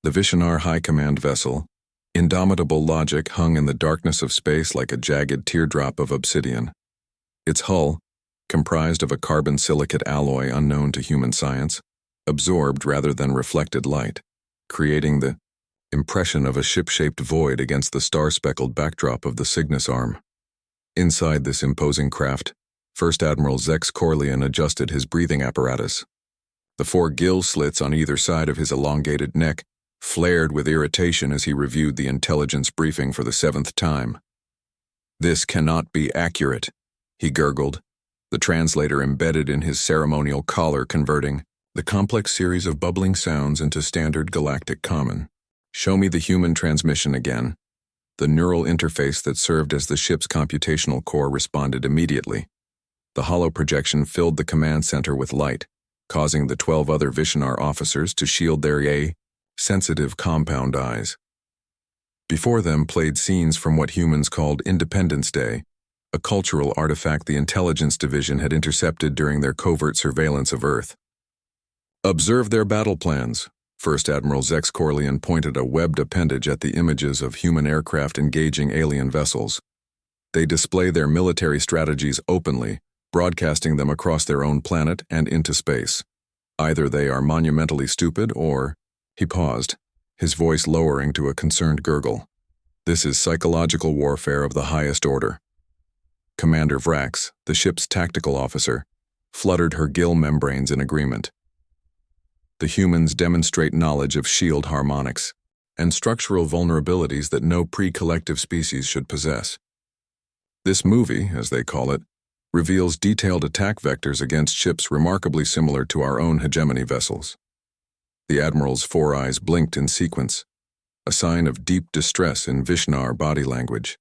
The Vish'nar High Command vessel, indomitable logic hung in the darkness of space like a jagged teardrop of obsidian. Its hull, comprised of a carbon silicate alloy unknown to human science, absorbed rather than reflected light, creating the impression of a ship-shaped void against the star-speckled backdrop of the Cygnus arm. Inside this imposing craft, First Admiral Zex Corleone adjusted his breathing apparatus. The 4 gill slits on either side of his elongated neck flared with irritation as he reviewed the intelligence briefing for the 7th time. "This cannot be accurate," he gurgled, the translator embedded in his ceremonial collar converting the complex series of bubbling sounds into standard galactic common. "Show me the human transmission again." The neural interface that served as the ship's computational core responded immediately. The hollow projection filled the command center with light, causing the 12 other Vish'nar officers to shield their sensitive compound eyes. Before them played scenes from what humans called Independence Day, a cultural artifact the intelligence division had intercepted during their covert surveillance of Earth. "Observe their battle plans." First Admiral Zex Corleone pointed a webbed appendage at the images of human aircraft engaging alien vessels. "They display their military strategies openly, broadcasting them across their own planet and into space. Either they are monumentally stupid or—" He paused, his voice lowering to a concerned gurgle. "This is psychological warfare of the highest order." Commander Vrax, the ship's tactical officer, fluttered her gill membranes in agreement. "The humans demonstrate knowledge of shield harmonics and structural vulnerabilities that no pre-collective species should possess. This movie, as they call it, reveals detailed attack vectors against ships remarkably similar to our own hegemony vessels." The Admiral's 4 eyes blinked in sequence, a sign of deep distress in Vish'nar body language.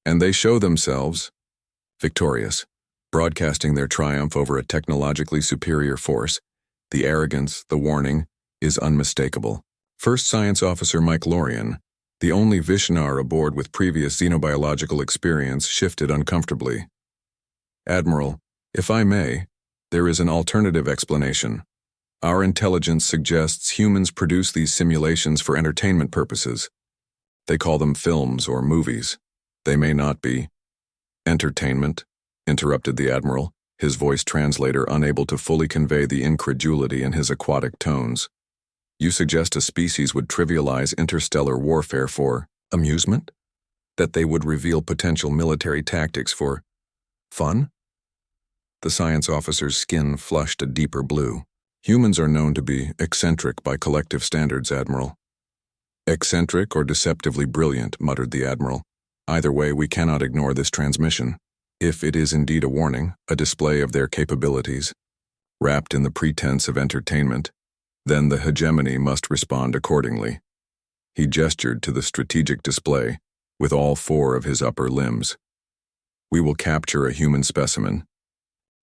"And they show themselves victorious, broadcasting their triumph over a technologically superior force. The arrogance, the warning, is unmistakable." First Science Officer Mike Lorian, the only Vish'nar aboard with previous xenobiological experience, shifted uncomfortably. "Admiral, if I may, there is an alternative explanation. Our intelligence suggests humans produce these simulations for entertainment purposes. They call them films or movies. They may not be." "Entertainment?" interrupted the Admiral, his voice translator unable to fully convey the incredulity in his aquatic tones. "You suggest a species would trivialize interstellar warfare for amusement? That they would reveal potential military tactics for fun?" The science officer's skin flushed a deeper blue. "Humans are known to be eccentric by collective standards, Admiral." "Eccentric or deceptively brilliant," muttered the Admiral. "Either way, we cannot ignore this transmission. If it is indeed a warning, a display of their capabilities, wrapped in the pretense of entertainment, then the hegemony must respond accordingly." He gestured to the strategic display, with all 4 of his upper limbs. "We will capture a human specimen,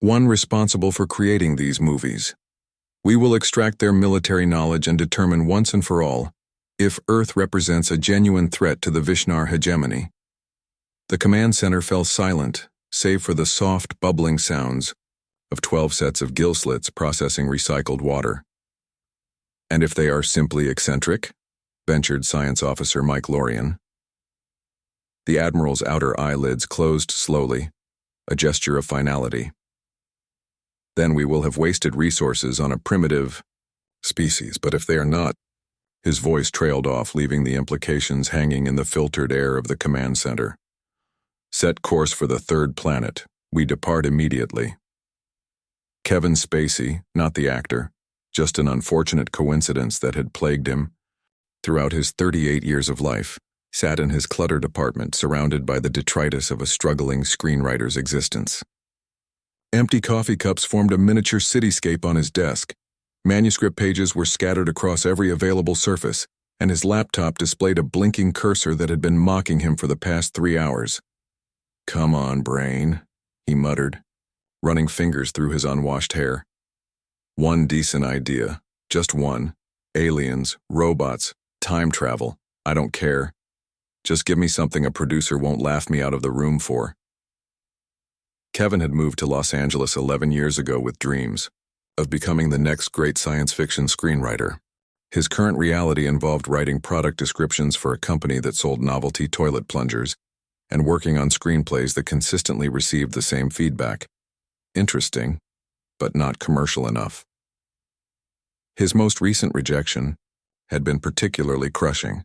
one responsible for creating these movies. We will extract their military knowledge and determine once and for all if Earth represents a genuine threat to the Vish'nar hegemony." The command center fell silent, save for the soft, bubbling sounds of 12 sets of gill slits processing recycled water. "And if they are simply eccentric?" ventured Science Officer Mike Lorian. The Admiral's outer eyelids closed slowly, a gesture of finality. "Then we will have wasted resources on a primitive species, but if they are not—" His voice trailed off, leaving the implications hanging in the filtered air of the command center. "Set course for the 3rd planet. We depart immediately." Kevin Spacey, not the actor, just an unfortunate coincidence that had plagued him throughout his 38 years of life, sat in his cluttered apartment surrounded by the detritus of a struggling screenwriter's existence. Empty coffee cups formed a miniature cityscape on his desk. Manuscript pages were scattered across every available surface, and his laptop displayed a blinking cursor that had been mocking him for the past 3 hours. "Come on, brain," he muttered, running fingers through his unwashed hair. "One decent idea, just one. Aliens, robots, time travel, I don't care. Just give me something a producer won't laugh me out of the room for." Kevin had moved to Los Angeles 11 years ago with dreams of becoming the next great science fiction screenwriter. His current reality involved writing product descriptions for a company that sold novelty toilet plungers and working on screenplays that consistently received the same feedback. Interesting, but not commercial enough. His most recent rejection had been particularly crushing.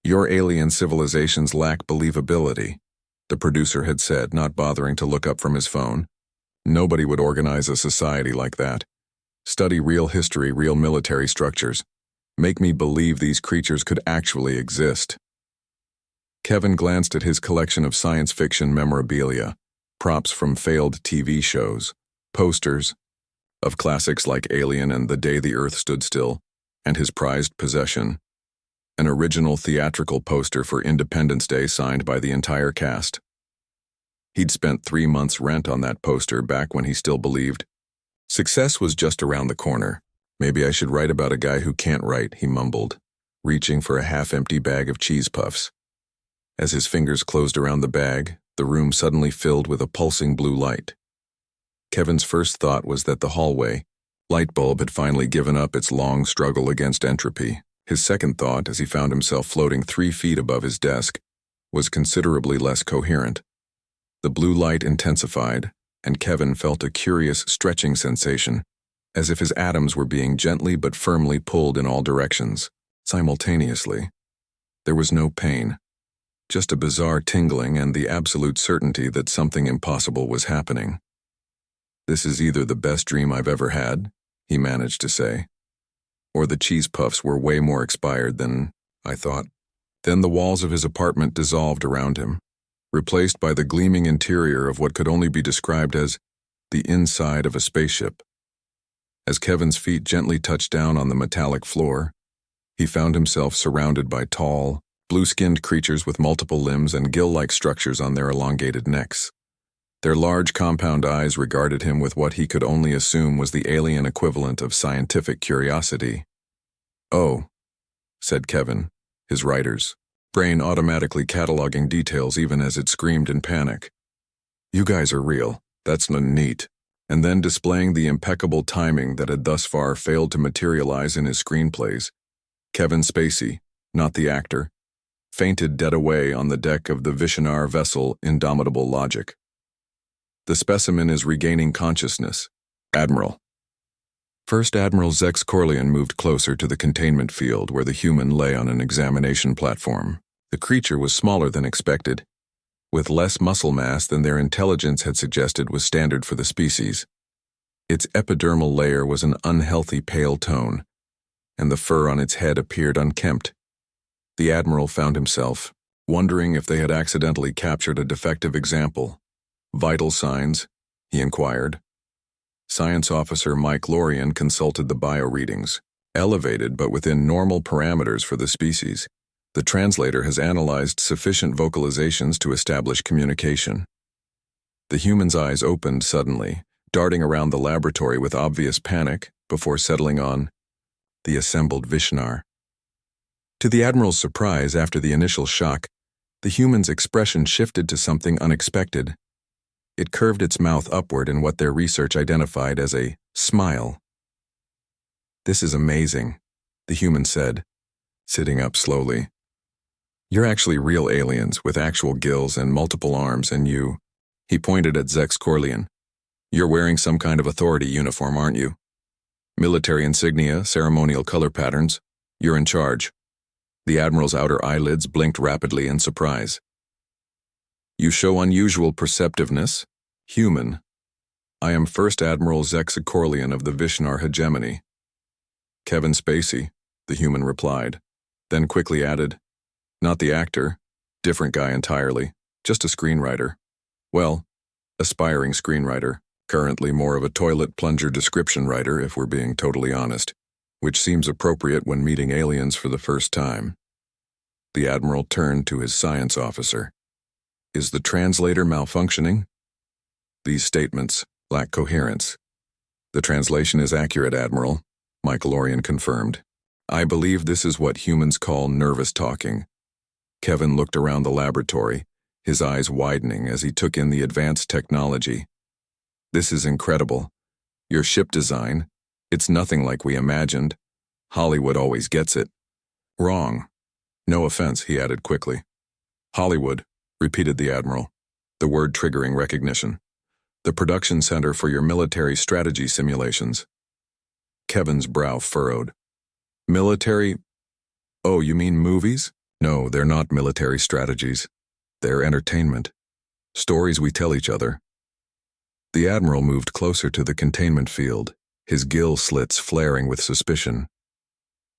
"Your alien civilizations lack believability," the producer had said, not bothering to look up from his phone. "Nobody would organize a society like that. Study real history, real military structures. Make me believe these creatures could actually exist." Kevin glanced at his collection of science fiction memorabilia, props from failed TV shows, posters of classics like Alien and The Day the Earth Stood Still, and his prized possession, an original theatrical poster for Independence Day signed by the entire cast. He'd spent 3 months' rent on that poster back when he still believed success was just around the corner. "Maybe I should write about a guy who can't write," he mumbled, reaching for a half-empty bag of cheese puffs. As his fingers closed around the bag, the room suddenly filled with a pulsing blue light. Kevin's first thought was that the hallway light bulb had finally given up its long struggle against entropy. His second thought, as he found himself floating 3 feet above his desk, was considerably less coherent. The blue light intensified, and Kevin felt a curious stretching sensation, as if his atoms were being gently but firmly pulled in all directions, simultaneously. There was no pain, just a bizarre tingling and the absolute certainty that something impossible was happening. "This is either the best dream I've ever had," he managed to say, "or the cheese puffs were way more expired than I thought." Then the walls of his apartment dissolved around him, replaced by the gleaming interior of what could only be described as the inside of a spaceship. As Kevin's feet gently touched down on the metallic floor, he found himself surrounded by tall, blue-skinned creatures with multiple limbs and gill-like structures on their elongated necks. Their large compound eyes regarded him with what he could only assume was the alien equivalent of scientific curiosity. "Oh," said Kevin, his writer's brain automatically cataloging details even as it screamed in panic. "You guys are real. That's neat." And then displaying the impeccable timing that had thus far failed to materialize in his screenplays, Kevin Spacey, not the actor, fainted dead away on the deck of the Vish'nar vessel Indomitable Logic. "The specimen is regaining consciousness, Admiral." First Admiral Zex Corleone moved closer to the containment field where the human lay on an examination platform. The creature was smaller than expected, with less muscle mass than their intelligence had suggested was standard for the species. Its epidermal layer was an unhealthy pale tone, and the fur on its head appeared unkempt. The Admiral found himself wondering if they had accidentally captured a defective example. "Vital signs?" he inquired. Science Officer Mike Lorian consulted the bio-readings. "Elevated but within normal parameters for the species. The translator has analyzed sufficient vocalizations to establish communication." The human's eyes opened suddenly, darting around the laboratory with obvious panic before settling on the assembled Vish'nar. To the Admiral's surprise, after the initial shock, the human's expression shifted to something unexpected. It curved its mouth upward in what their research identified as a smile. "This is amazing," the human said, sitting up slowly. "You're actually real aliens with actual gills and multiple arms, and you..." He pointed at Zex Corleone. "You're wearing some kind of authority uniform, aren't you? Military insignia, ceremonial color patterns. You're in charge." The Admiral's outer eyelids blinked rapidly in surprise. "You show unusual perceptiveness, human. I am First Admiral Zex Corleone of the Vish'nar hegemony." "Kevin Spacey," the human replied, then quickly added, "Not the actor, different guy entirely, just a screenwriter. Well, aspiring screenwriter, currently more of a toilet plunger description writer if we're being totally honest, which seems appropriate when meeting aliens for the first time." The Admiral turned to his science officer. "Is the translator malfunctioning?" "These statements lack coherence." "The translation is accurate, Admiral," Mike Lorian confirmed. "I believe this is what humans call nervous talking." Kevin looked around the laboratory, his eyes widening as he took in the advanced technology. "This is incredible. Your ship design, it's nothing like we imagined. Hollywood always gets it wrong. No offense, he added quickly. Hollywood, repeated the Admiral, the word triggering recognition. The production center for your military strategy simulations. Kevin's brow furrowed. Military? Oh, you mean movies? No, they're not military strategies. They're entertainment. Stories we tell each other. The Admiral moved closer to the containment field, his gill slits flaring with suspicion.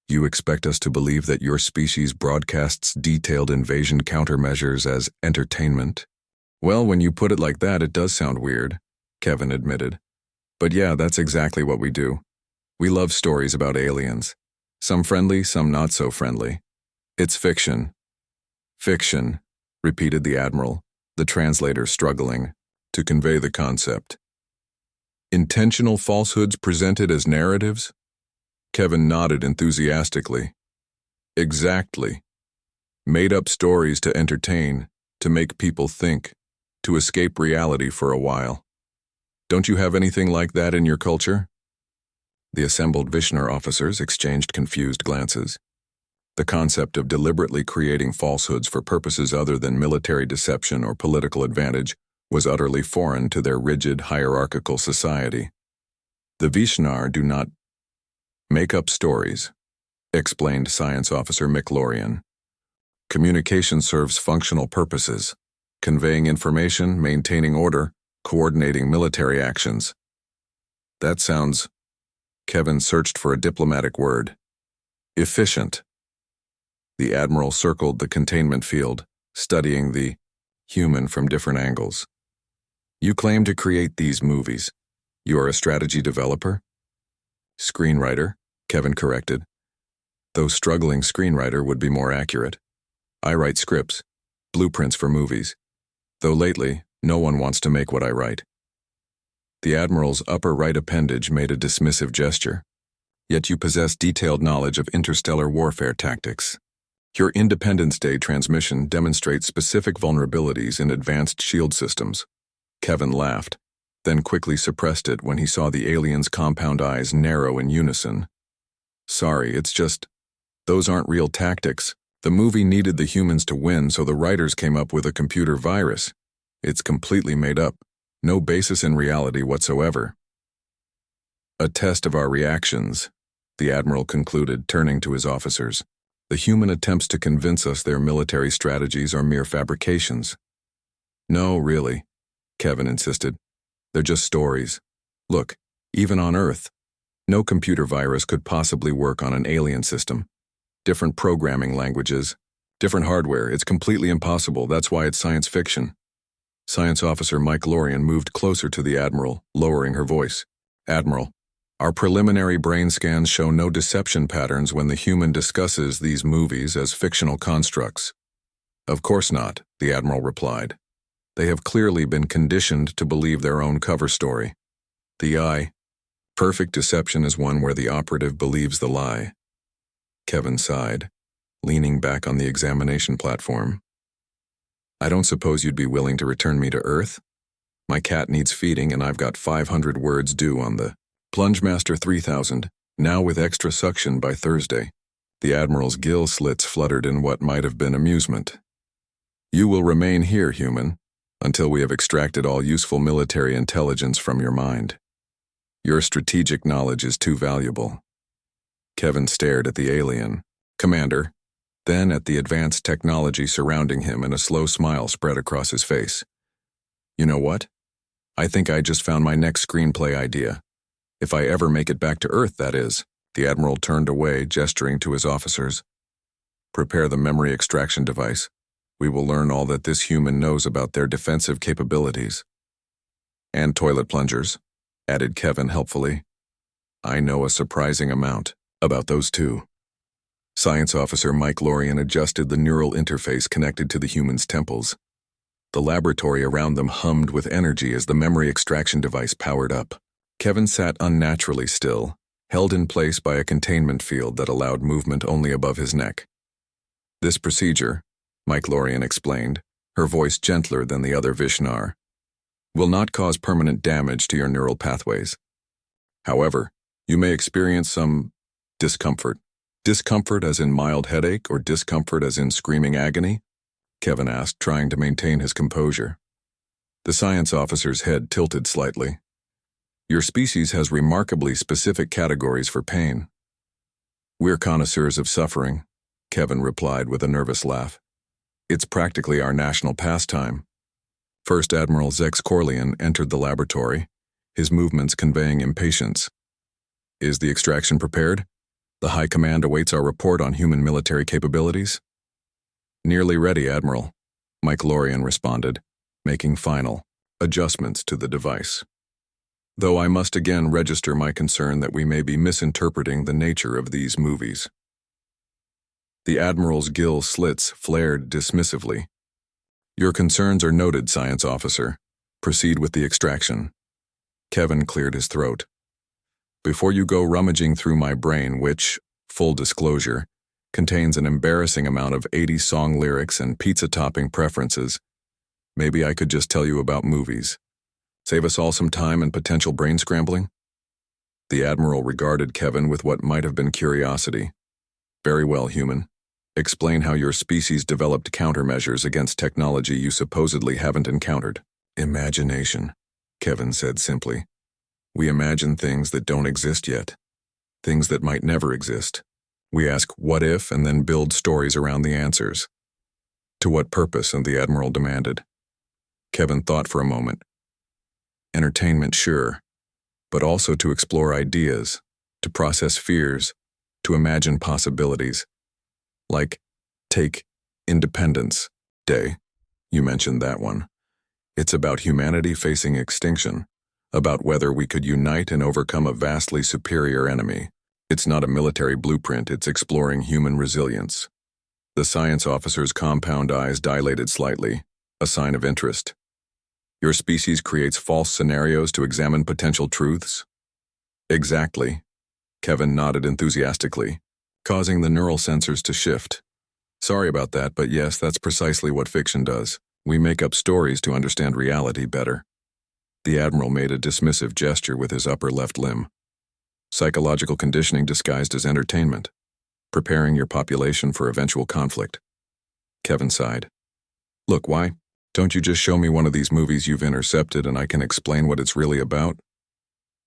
You expect us to believe that your species broadcasts detailed invasion countermeasures as entertainment? Well, when you put it like that, it does sound weird, Kevin admitted. But yeah, that's exactly what we do. We love stories about aliens. Some friendly, some not so friendly. It's fiction. Fiction, repeated the Admiral, the translator struggling to convey the concept. Intentional falsehoods presented as narratives? Kevin nodded enthusiastically. Exactly. Made-up stories to entertain, to make people think, to escape reality for a while. Don't you have anything like that in your culture? The assembled Vish'nar officers exchanged confused glances. The concept of deliberately creating falsehoods for purposes other than military deception or political advantage was utterly foreign to their rigid, hierarchical society. The Vish'nar do not make up stories, explained Science Officer McLaurian. Communication serves functional purposes, conveying information, maintaining order, coordinating military actions. That sounds... Kevin searched for a diplomatic word. Efficient. The Admiral circled the containment field, studying the human from different angles. You claim to create these movies. You are a strategy developer? Screenwriter, Kevin corrected. Though struggling screenwriter would be more accurate. I write scripts, blueprints for movies. Though lately, no one wants to make what I write. The Admiral's upper right appendage made a dismissive gesture. Yet you possess detailed knowledge of interstellar warfare tactics. Your Independence Day transmission demonstrates specific vulnerabilities in advanced shield systems. Kevin laughed, then quickly suppressed it when he saw the alien's compound eyes narrow in unison. Sorry, it's just... Those aren't real tactics. The movie needed the humans to win, so the writers came up with a computer virus. It's completely made up. No basis in reality whatsoever. A test of our reactions, the Admiral concluded, turning to his officers. The human attempts to convince us their military strategies are mere fabrications. No, really, Kevin insisted. They're just stories. Look, even on Earth, no computer virus could possibly work on an alien system. Different programming languages, different hardware. It's completely impossible. That's why it's science fiction. Science Officer Mike Lorian moved closer to the Admiral, lowering her voice. Admiral, our preliminary brain scans show no deception patterns when the human discusses these movies as fictional constructs. Of course not, the Admiral replied. They have clearly been conditioned to believe their own cover story. Perfect deception is one where the operative believes the lie. Kevin sighed, leaning back on the examination platform. I don't suppose you'd be willing to return me to Earth? My cat needs feeding and I've got 500 words due on the Plungemaster 3000, now with extra suction by Thursday. The Admiral's gill slits fluttered in what might have been amusement. You will remain here, human, until we have extracted all useful military intelligence from your mind. Your strategic knowledge is too valuable. Kevin stared at the alien, Commander, then at the advanced technology surrounding him, and a slow smile spread across his face. You know what? I think I just found my next screenplay idea. If I ever make it back to Earth, that is. The Admiral turned away, gesturing to his officers. Prepare the memory extraction device. We will learn all that this human knows about their defensive capabilities. And toilet plungers, added Kevin helpfully. I know a surprising amount about those two. Science Officer Mike Lorian adjusted the neural interface connected to the human's temples. The laboratory around them hummed with energy as the memory extraction device powered up. Kevin sat unnaturally still, held in place by a containment field that allowed movement only above his neck. This procedure, Mike Lorian explained, her voice gentler than the other Vish'nar, will not cause permanent damage to your neural pathways. However, you may experience some discomfort Discomfort as in mild headache or discomfort as in screaming agony? Kevin asked, trying to maintain his composure. The science officer's head tilted slightly. Your species has remarkably specific categories for pain. We're connoisseurs of suffering, Kevin replied with a nervous laugh. It's practically our national pastime. First Admiral Zex Corleone entered the laboratory, his movements conveying impatience. Is the extraction prepared? The High Command awaits our report on human military capabilities. Nearly ready, Admiral, Mike Lorian responded, making final adjustments to the device. Though I must again register my concern that we may be misinterpreting the nature of these movies. The Admiral's gill slits flared dismissively. Your concerns are noted, Science Officer. Proceed with the extraction. Kevin cleared his throat. Before you go rummaging through my brain, which, full disclosure, contains an embarrassing amount of 80s song lyrics and pizza-topping preferences, maybe I could just tell you about movies. Save us all some time and potential brain scrambling? The Admiral regarded Kevin with what might have been curiosity. Very well, human. Explain how your species developed countermeasures against technology you supposedly haven't encountered. Imagination, Kevin said simply. We imagine things that don't exist yet, things that might never exist. We ask what if and then build stories around the answers. To what purpose? And the Admiral demanded. Kevin thought for a moment. Entertainment, sure, but also to explore ideas, to process fears, to imagine possibilities. Like, take Independence Day. You mentioned that one. It's about humanity facing extinction, about whether we could unite and overcome a vastly superior enemy. It's not a military blueprint, it's exploring human resilience. The science officer's compound eyes dilated slightly, a sign of interest. Your species creates false scenarios to examine potential truths? Exactly. Kevin nodded enthusiastically, causing the neural sensors to shift. Sorry about that, but yes, that's precisely what fiction does. We make up stories to understand reality better. The Admiral made a dismissive gesture with his upper left limb. Psychological conditioning disguised as entertainment, preparing your population for eventual conflict. Kevin sighed. Look, why don't you just show me one of these movies you've intercepted and I can explain what it's really about?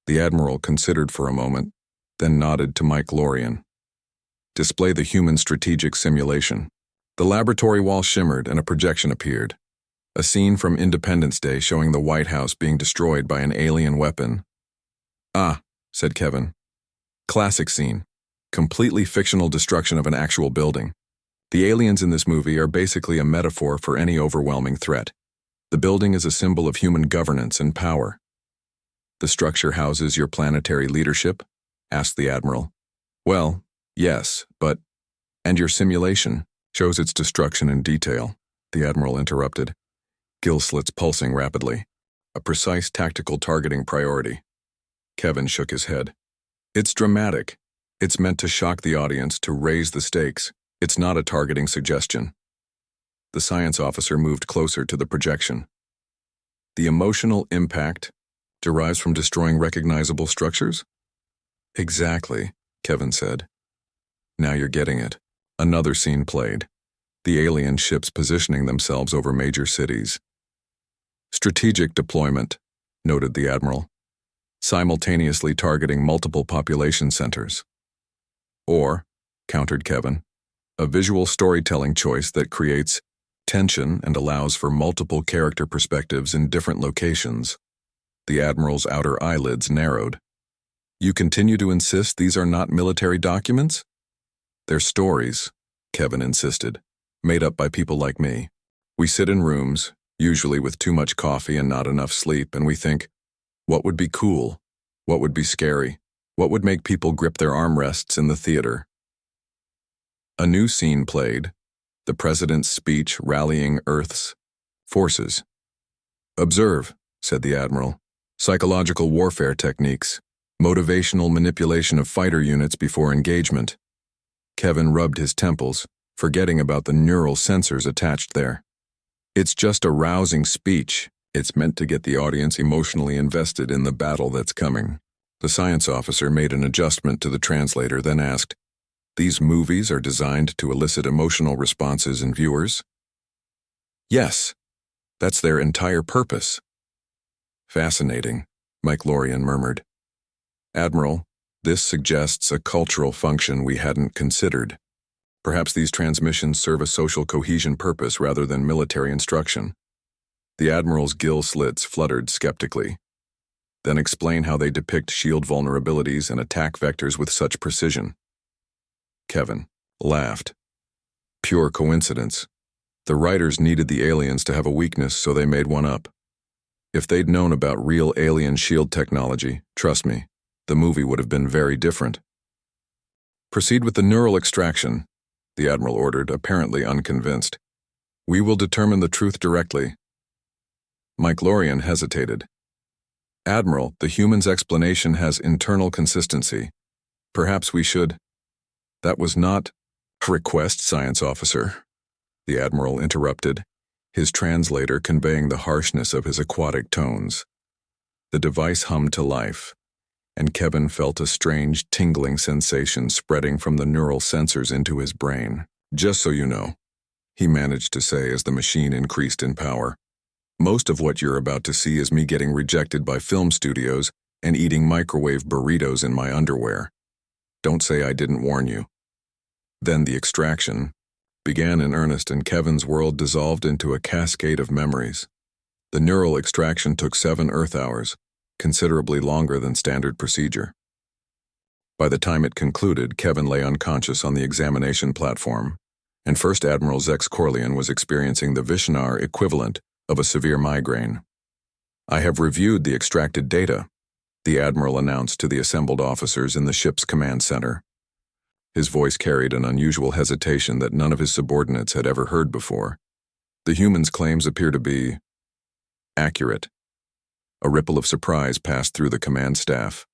The Admiral considered for a moment, then nodded to Mike Lorian. Display the human strategic simulation. The laboratory wall shimmered and a projection appeared. A scene from Independence Day showing the White House being destroyed by an alien weapon. Ah, said Kevin. Classic scene. Completely fictional destruction of an actual building. The aliens in this movie are basically a metaphor for any overwhelming threat. The building is a symbol of human governance and power. The structure houses your planetary leadership? Asked the Admiral. Well, yes, but... And your simulation shows its destruction in detail, the Admiral interrupted, gill slits pulsing rapidly. A precise tactical targeting priority. Kevin shook his head. It's dramatic. It's meant to shock the audience, to raise the stakes. It's not a targeting suggestion. The science officer moved closer to the projection. The emotional impact derives from destroying recognizable structures? Exactly, Kevin said. Now you're getting it. Another scene played. The alien ships positioning themselves over major cities. Strategic deployment, noted the Admiral, simultaneously targeting multiple population centers. Or, countered Kevin, a visual storytelling choice that creates tension and allows for multiple character perspectives in different locations. The Admiral's outer eyelids narrowed. You continue to insist these are not military documents? They're stories, Kevin insisted, made up by people like me. We sit in rooms, usually with too much coffee and not enough sleep, and we think, what would be cool? What would be scary? What would make people grip their armrests in the theater? A new scene played, the President's speech rallying Earth's forces. Observe, said the Admiral, psychological warfare techniques, motivational manipulation of fighter units before engagement. Kevin rubbed his temples, forgetting about the neural sensors attached there. It's just a rousing speech. It's meant to get the audience emotionally invested in the battle that's coming. The science officer made an adjustment to the translator, then asked, These movies are designed to elicit emotional responses in viewers? Yes, that's their entire purpose. Fascinating, Michelorian murmured. Admiral, this suggests a cultural function we hadn't considered. Perhaps these transmissions serve a social cohesion purpose rather than military instruction. The Admiral's gill slits fluttered skeptically. Then explain how they depict shield vulnerabilities and attack vectors with such precision. Kevin laughed. Pure coincidence. The writers needed the aliens to have a weakness, so they made one up. If they'd known about real alien shield technology, trust me, the movie would have been very different. Proceed with the neural extraction, the Admiral ordered, apparently unconvinced. We will determine the truth directly. Michelorian hesitated. Admiral, the human's explanation has internal consistency. Perhaps we should... That was not a request, Science Officer, the Admiral interrupted, his translator conveying the harshness of his aquatic tones. The device hummed to life, and Kevin felt a strange, tingling sensation spreading from the neural sensors into his brain. Just so you know, he managed to say as the machine increased in power. Most of what you're about to see is me getting rejected by film studios and eating microwave burritos in my underwear. Don't say I didn't warn you. Then the extraction began in earnest, and Kevin's world dissolved into a cascade of memories. The neural extraction took 7 Earth hours, considerably longer than standard procedure. By the time it concluded, Kevin lay unconscious on the examination platform, and First Admiral Zex Corleone was experiencing the Vish'nar equivalent of a severe migraine. I have reviewed the extracted data, the Admiral announced to the assembled officers in the ship's command center. His voice carried an unusual hesitation that none of his subordinates had ever heard before. The human's claims appear to be accurate. A ripple of surprise passed through the command staff,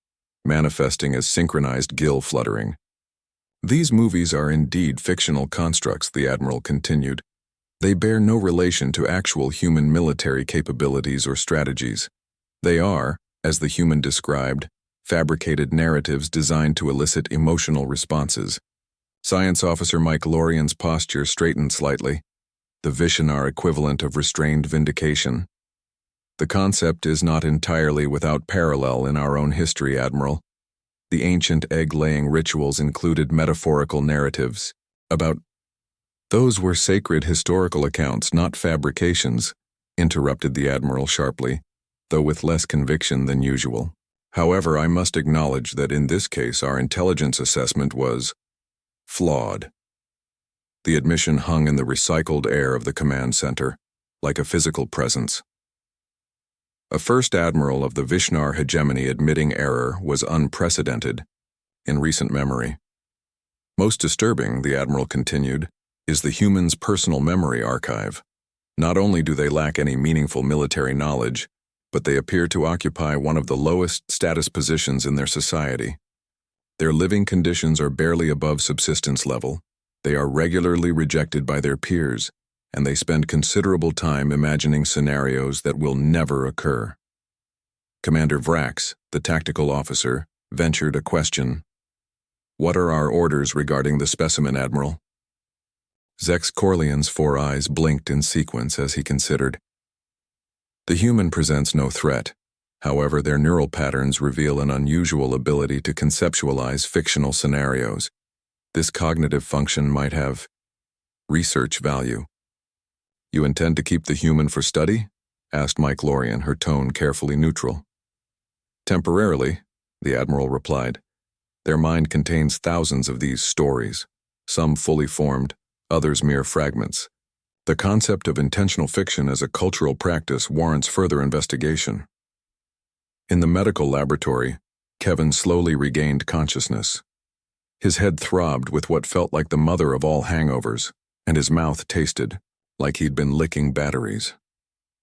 manifesting as synchronized gill fluttering. These movies are indeed fictional constructs, the Admiral continued. They bear no relation to actual human military capabilities or strategies. They are, as the human described, fabricated narratives designed to elicit emotional responses. Science Officer Michelorian's posture straightened slightly, the Vish'nar equivalent of restrained vindication. The concept is not entirely without parallel in our own history, Admiral. The ancient egg-laying rituals included metaphorical narratives about... Those were sacred historical accounts, not fabrications, interrupted the Admiral sharply, though with less conviction than usual. However, I must acknowledge that in this case our intelligence assessment was flawed. The admission hung in the recycled air of the command center, like a physical presence. A First Admiral of the Vish'nar hegemony admitting error was unprecedented in recent memory. Most disturbing, the Admiral continued, is the human's personal memory archive. Not only do they lack any meaningful military knowledge, but they appear to occupy one of the lowest status positions in their society. Their living conditions are barely above subsistence level, they are regularly rejected by their peers, and they spend considerable time imagining scenarios that will never occur. Commander Vrax, the tactical officer, ventured a question. What are our orders regarding the specimen, Admiral? Zex Corleone's 4 eyes blinked in sequence as he considered. The human presents no threat. However, their neural patterns reveal an unusual ability to conceptualize fictional scenarios. This cognitive function might have research value. You intend to keep the human for study? Asked Michelorian, her tone carefully neutral. Temporarily, the Admiral replied. Their mind contains thousands of these stories, some fully formed, others mere fragments. The concept of intentional fiction as a cultural practice warrants further investigation. In the medical laboratory, Kevin slowly regained consciousness. His head throbbed with what felt like the mother of all hangovers, and his mouth tasted like he'd been licking batteries.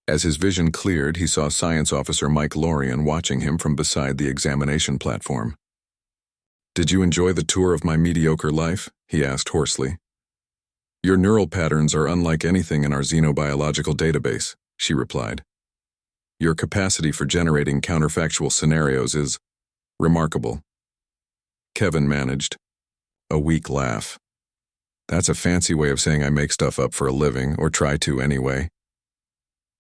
As his vision cleared, he saw Science Officer Michelorian watching him from beside the examination platform. Did you enjoy the tour of my mediocre life? He asked hoarsely. Your neural patterns are unlike anything in our xenobiological database, she replied. Your capacity for generating counterfactual scenarios is remarkable. Kevin managed. A weak laugh. That's a fancy way of saying I make stuff up for a living, or try to anyway.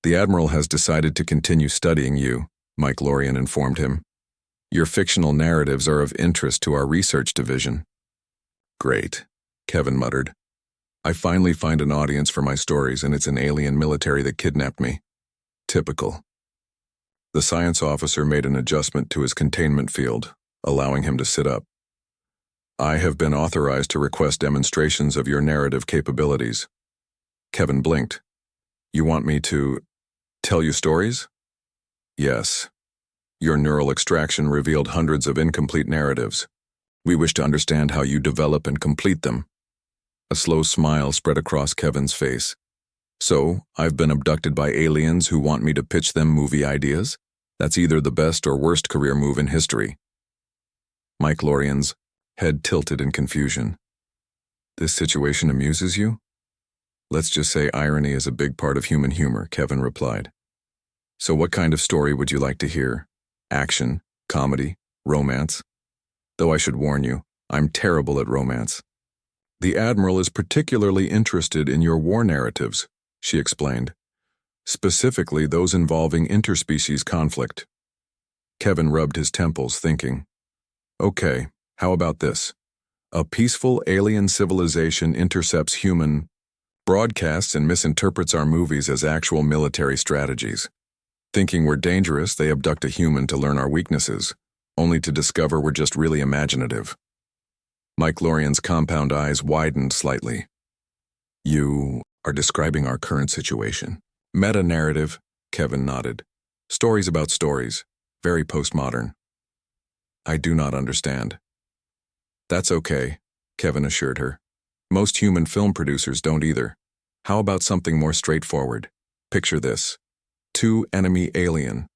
The Admiral has decided to continue studying you, Mike Lorian informed him. Your fictional narratives are of interest to our research division. Great, Kevin muttered. I finally find an audience for my stories, and it's an alien military that kidnapped me. Typical. The science officer made an adjustment to his containment field, allowing him to sit up. I have been authorized to request demonstrations of your narrative capabilities. Kevin blinked. You want me to tell you stories? Yes. Your neural extraction revealed hundreds of incomplete narratives. We wish to understand how you develop and complete them. A slow smile spread across Kevin's face. So, I've been abducted by aliens who want me to pitch them movie ideas? That's either the best or worst career move in history. Mike Lorian's head tilted in confusion. This situation amuses you? Let's just say irony is a big part of human humor, Kevin replied. So what kind of story would you like to hear? Action, comedy, romance? Though I should warn you, I'm terrible at romance. The Admiral is particularly interested in your war narratives, she explained. Specifically those involving interspecies conflict. Kevin rubbed his temples, thinking. Okay, how about this? A peaceful alien civilization intercepts human, broadcasts and misinterprets our movies as actual military strategies. Thinking we're dangerous, they abduct a human to learn our weaknesses, only to discover we're just really imaginative. Mike Lorian's compound eyes widened slightly. You are describing our current situation. Meta-narrative, Kevin nodded. Stories about stories, very postmodern. I do not understand. That's okay, Kevin assured her. Most human film producers don't either. How about something more straightforward? Picture this. Two enemy alien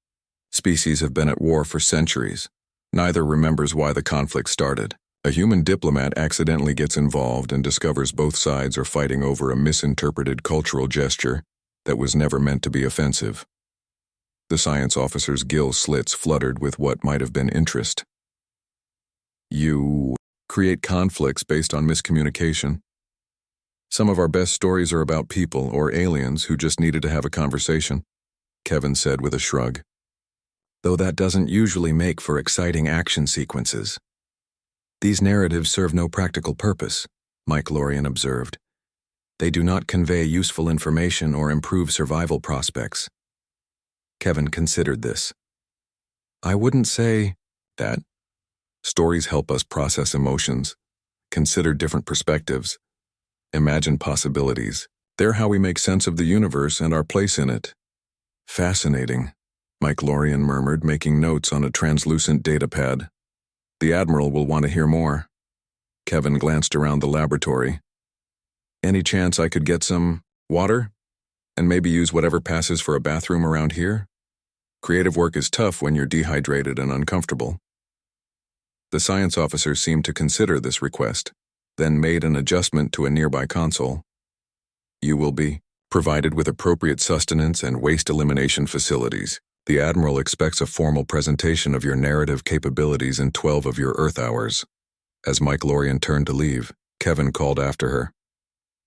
species have been at war for centuries. Neither remembers why the conflict started. A human diplomat accidentally gets involved and discovers both sides are fighting over a misinterpreted cultural gesture that was never meant to be offensive. The science officer's gill slits fluttered with what might have been interest. You create conflicts based on miscommunication. Some of our best stories are about people or aliens who just needed to have a conversation, Kevin said with a shrug. Though that doesn't usually make for exciting action sequences. These narratives serve no practical purpose, Mike Lorian observed. They do not convey useful information or improve survival prospects. Kevin considered this. I wouldn't say that. Stories help us process emotions, consider different perspectives, imagine possibilities. They're how we make sense of the universe and our place in it. Fascinating, Mike Lorian murmured, making notes on a translucent datapad. The Admiral will want to hear more. Kevin glanced around the laboratory. Any chance I could get some water? And maybe use whatever passes for a bathroom around here? Creative work is tough when you're dehydrated and uncomfortable. The science officer seemed to consider this request, then made an adjustment to a nearby console. You will be provided with appropriate sustenance and waste elimination facilities. The Admiral expects a formal presentation of your narrative capabilities in 12 of your Earth hours. As Mike Lorian turned to leave, Kevin called after her.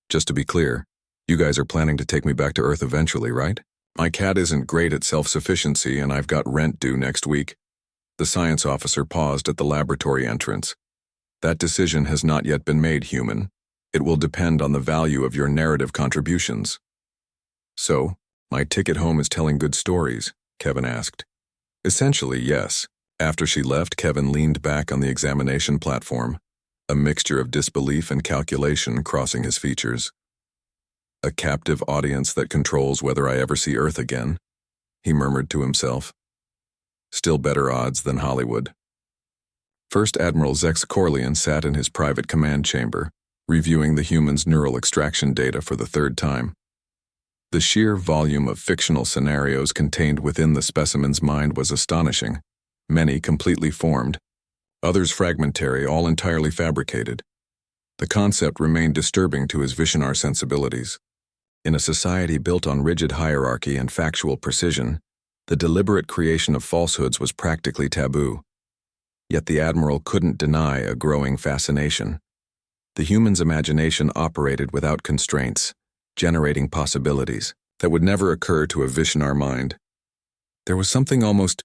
Just to be clear, you guys are planning to take me back to Earth eventually, right? My cat isn't great at self-sufficiency and I've got rent due next week. The science officer paused at the laboratory entrance. That decision has not yet been made, human. It will depend on the value of your narrative contributions. So, my ticket home is telling good stories, Kevin asked. Essentially, yes. After she left, Kevin leaned back on the examination platform, a mixture of disbelief and calculation crossing his features. A captive audience that controls whether I ever see Earth again, he murmured to himself. Still better odds than Hollywood. First Admiral Zex Corleon sat in his private command chamber, reviewing the human's neural extraction data for the third time. The sheer volume of fictional scenarios contained within the specimen's mind was astonishing, many completely formed, others fragmentary, all entirely fabricated. The concept remained disturbing to his Vish'nar sensibilities. In a society built on rigid hierarchy and factual precision, the deliberate creation of falsehoods was practically taboo. Yet the Admiral couldn't deny a growing fascination. The human's imagination operated without constraints, generating possibilities that would never occur to a Vish'nar mind. There was something almost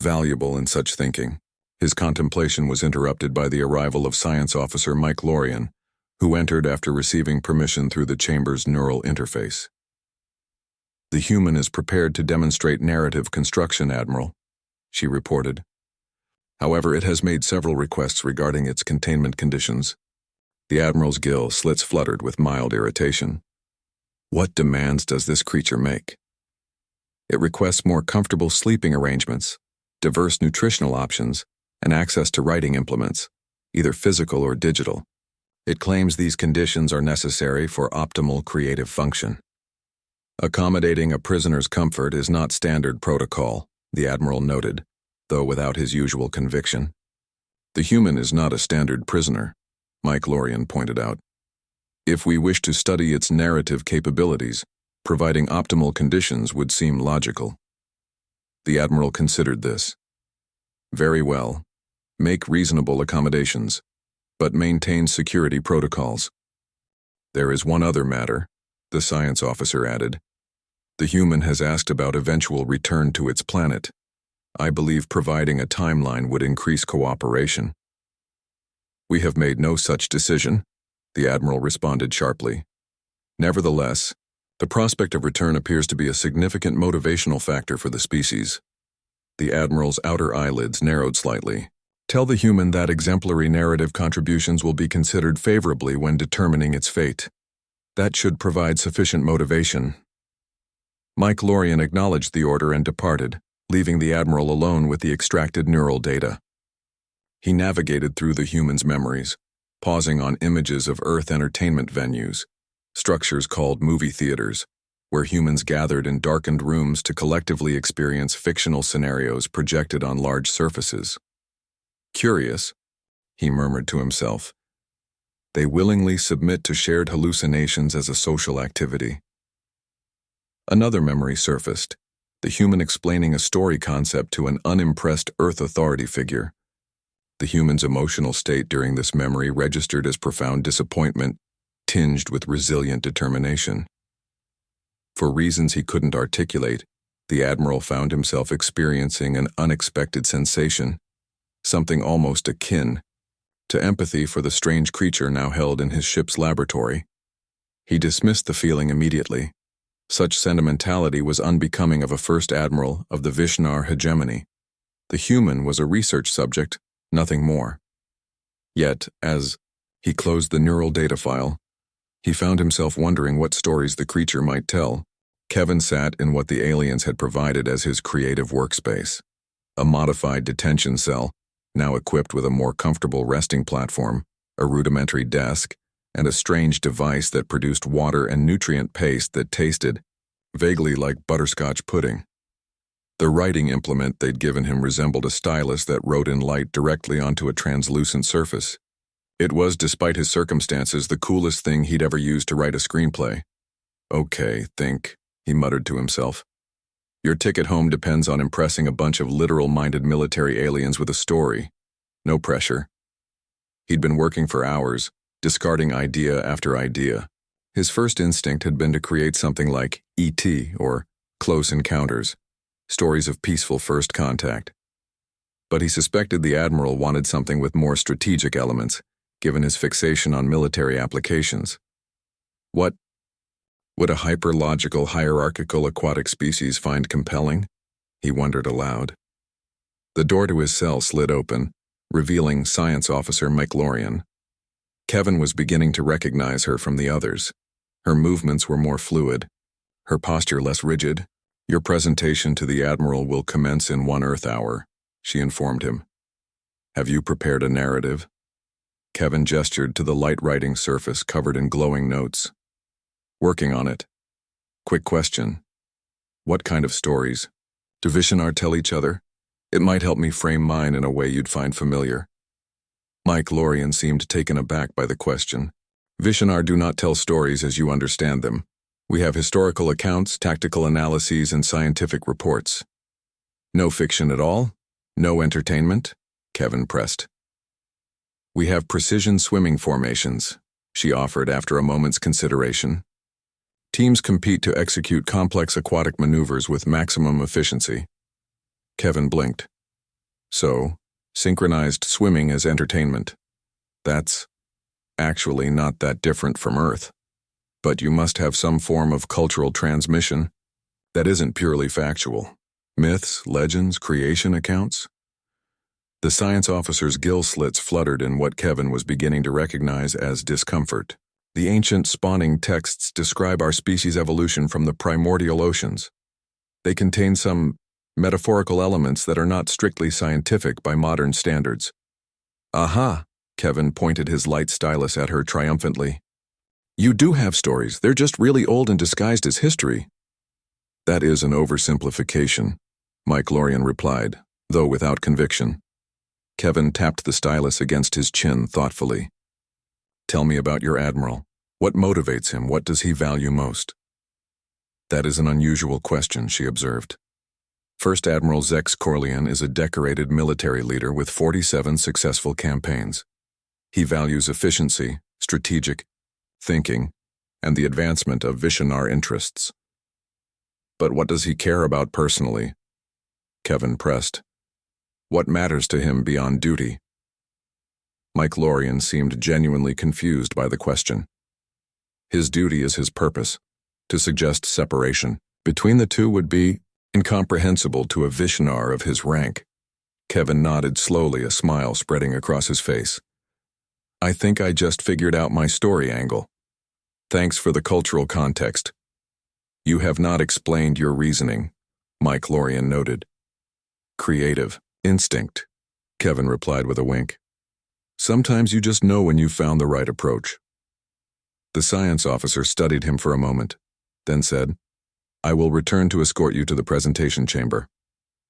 valuable in such thinking. His contemplation was interrupted by the arrival of Science Officer Mike Lorian, who entered after receiving permission through the chamber's neural interface. "The human is prepared to demonstrate narrative construction, Admiral," she reported. "However, it has made several requests regarding its containment conditions." The Admiral's gill slits fluttered with mild irritation. What demands does this creature make? It requests more comfortable sleeping arrangements, diverse nutritional options, and access to writing implements, either physical or digital. It claims these conditions are necessary for optimal creative function. Accommodating a prisoner's comfort is not standard protocol, the Admiral noted, though without his usual conviction. The human is not a standard prisoner, Mike Lorian pointed out. If we wish to study its narrative capabilities, providing optimal conditions would seem logical. The Admiral considered this. Very well. Make reasonable accommodations, but maintain security protocols. There is one other matter, the science officer added. The human has asked about eventual return to its planet. I believe providing a timeline would increase cooperation. We have made no such decision, the Admiral responded sharply. Nevertheless, the prospect of return appears to be a significant motivational factor for the species. The Admiral's outer eyelids narrowed slightly. Tell the human that exemplary narrative contributions will be considered favorably when determining its fate. That should provide sufficient motivation. Mike Lorian acknowledged the order and departed, leaving the Admiral alone with the extracted neural data. He navigated through the human's memories, pausing on images of Earth entertainment venues, structures called movie theaters, where humans gathered in darkened rooms to collectively experience fictional scenarios projected on large surfaces. Curious, he murmured to himself. They willingly submit to shared hallucinations as a social activity. Another memory surfaced, the human explaining a story concept to an unimpressed Earth authority figure. The human's emotional state during this memory registered as profound disappointment, tinged with resilient determination. For reasons he couldn't articulate, the Admiral found himself experiencing an unexpected sensation, something almost akin to empathy for the strange creature now held in his ship's laboratory. He dismissed the feeling immediately. Such sentimentality was unbecoming of a First Admiral of the Vish'nar hegemony. The human was a research subject, nothing more. Yet, as he closed the neural data file, he found himself wondering what stories the creature might tell. Kevin sat in what the aliens had provided as his creative workspace, a modified detention cell, now equipped with a more comfortable resting platform, a rudimentary desk, and a strange device that produced water and nutrient paste that tasted vaguely like butterscotch pudding. The writing implement they'd given him resembled a stylus that wrote in light directly onto a translucent surface. It was, despite his circumstances, the coolest thing he'd ever used to write a screenplay. Okay, think, he muttered to himself. Your ticket home depends on impressing a bunch of literal-minded military aliens with a story. No pressure. He'd been working for hours, discarding idea after idea. His first instinct had been to create something like E.T. or Close Encounters, stories of peaceful first contact. But he suspected the Admiral wanted something with more strategic elements, given his fixation on military applications. What would a hyper-logical, hierarchical aquatic species find compelling? He wondered aloud. The door to his cell slid open, revealing Science Officer Mike Lorian. Kevin was beginning to recognize her from the others. Her movements were more fluid, her posture less rigid. Your presentation to the Admiral will commence in 1 Earth hour, she informed him. Have you prepared a narrative? Kevin gestured to the light writing surface covered in glowing notes. Working on it. Quick question. What kind of stories? Do Vish'nar tell each other? It might help me frame mine in a way you'd find familiar. Mike Lorian seemed taken aback by the question. Vish'nar do not tell stories as you understand them. We have historical accounts, tactical analyses, and scientific reports. No fiction at all? No entertainment? Kevin pressed. We have precision swimming formations, she offered after a moment's consideration. Teams compete to execute complex aquatic maneuvers with maximum efficiency. Kevin blinked. So, synchronized swimming as entertainment. That's actually not that different from Earth. But you must have some form of cultural transmission that isn't purely factual. Myths, legends, creation accounts. The science officer's gill slits fluttered in what Kevin was beginning to recognize as discomfort. The ancient spawning texts describe our species' evolution from the primordial oceans. They contain some metaphorical elements that are not strictly scientific by modern standards. Aha! Kevin pointed his light stylus at her triumphantly. You do have stories. They're just really old and disguised as history. That is an oversimplification, Mike Lorian replied, though without conviction. Kevin tapped the stylus against his chin thoughtfully. Tell me about your admiral. What motivates him? What does he value most? That is an unusual question, she observed. First Admiral Zex Corleone is a decorated military leader with 47 successful campaigns. He values efficiency, strategic thinking, and the advancement of Vish'nar interests. But what does he care about personally? Kevin pressed. What matters to him beyond duty? Mike Lorian seemed genuinely confused by the question. His duty is his purpose. To suggest separation between the two would be incomprehensible to a Vish'nar of his rank. Kevin nodded slowly, a smile spreading across his face. I think I just figured out my story angle. Thanks for the cultural context. You have not explained your reasoning, Mike Lorian noted. Creative instinct, Kevin replied with a wink. Sometimes you just know when you've found the right approach. The science officer studied him for a moment, then said, I will return to escort you to the presentation chamber.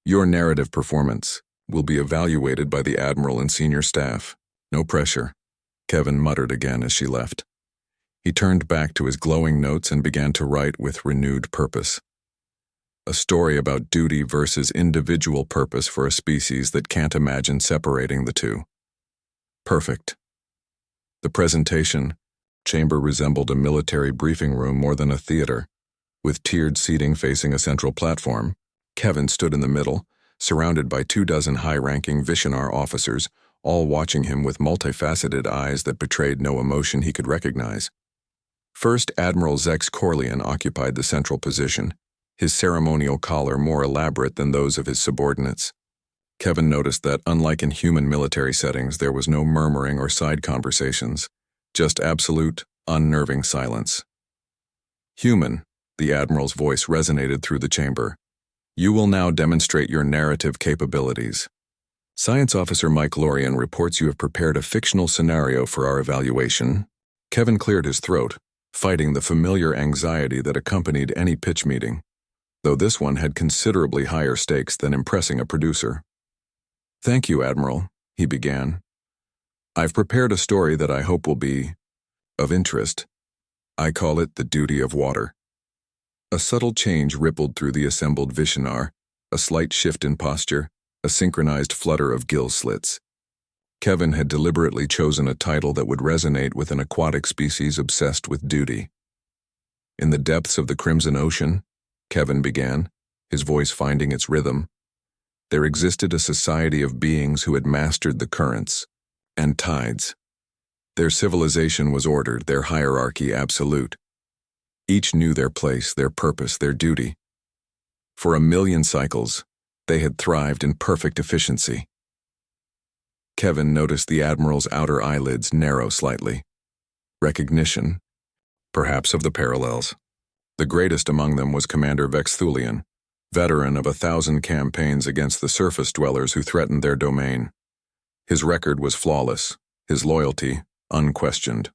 Your narrative performance will be evaluated by the Admiral and senior staff. No pressure, Kevin muttered again as she left. He turned back to his glowing notes and began to write with renewed purpose. A story about duty versus individual purpose for a species that can't imagine separating the two. Perfect. The presentation chamber resembled a military briefing room more than a theater. With tiered seating facing a central platform, Kevin stood in the middle, surrounded by 24 high-ranking Vish'nar officers, all watching him with multifaceted eyes that betrayed no emotion he could recognize. First Admiral Zex Corleone occupied the central position, his ceremonial collar more elaborate than those of his subordinates. Kevin noticed that, unlike in human military settings, there was no murmuring or side conversations, just absolute, unnerving silence. Human, the Admiral's voice resonated through the chamber. You will now demonstrate your narrative capabilities. Science Officer Mike Lorian reports you have prepared a fictional scenario for our evaluation. Kevin cleared his throat, fighting the familiar anxiety that accompanied any pitch meeting, though this one had considerably higher stakes than impressing a producer. Thank you, Admiral, he began. I've prepared a story that I hope will be of interest. I call it The Duty of Water. A subtle change rippled through the assembled Vish'nar, a slight shift in posture, a synchronized flutter of gill slits. Kevin had deliberately chosen a title that would resonate with an aquatic species obsessed with duty. In the depths of the Crimson Ocean, Kevin began, his voice finding its rhythm, there existed a society of beings who had mastered the currents and tides. Their civilization was ordered, their hierarchy absolute. Each knew their place, their purpose, their duty. For 1,000,000 cycles, they had thrived in perfect efficiency. Kevin noticed the Admiral's outer eyelids narrow slightly. Recognition, perhaps, of the parallels. The greatest among them was Commander Vexthulian, veteran of 1,000 campaigns against the surface dwellers who threatened their domain. His record was flawless, his loyalty unquestioned.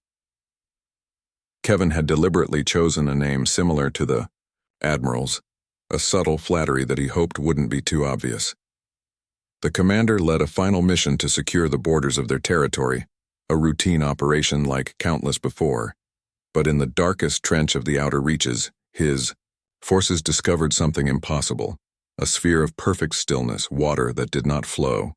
Kevin had deliberately chosen a name similar to the Admiral's, a subtle flattery that he hoped wouldn't be too obvious. The commander led a final mission to secure the borders of their territory, a routine operation like countless before. But in the darkest trench of the outer reaches, his forces discovered something impossible, a sphere of perfect stillness, water that did not flow,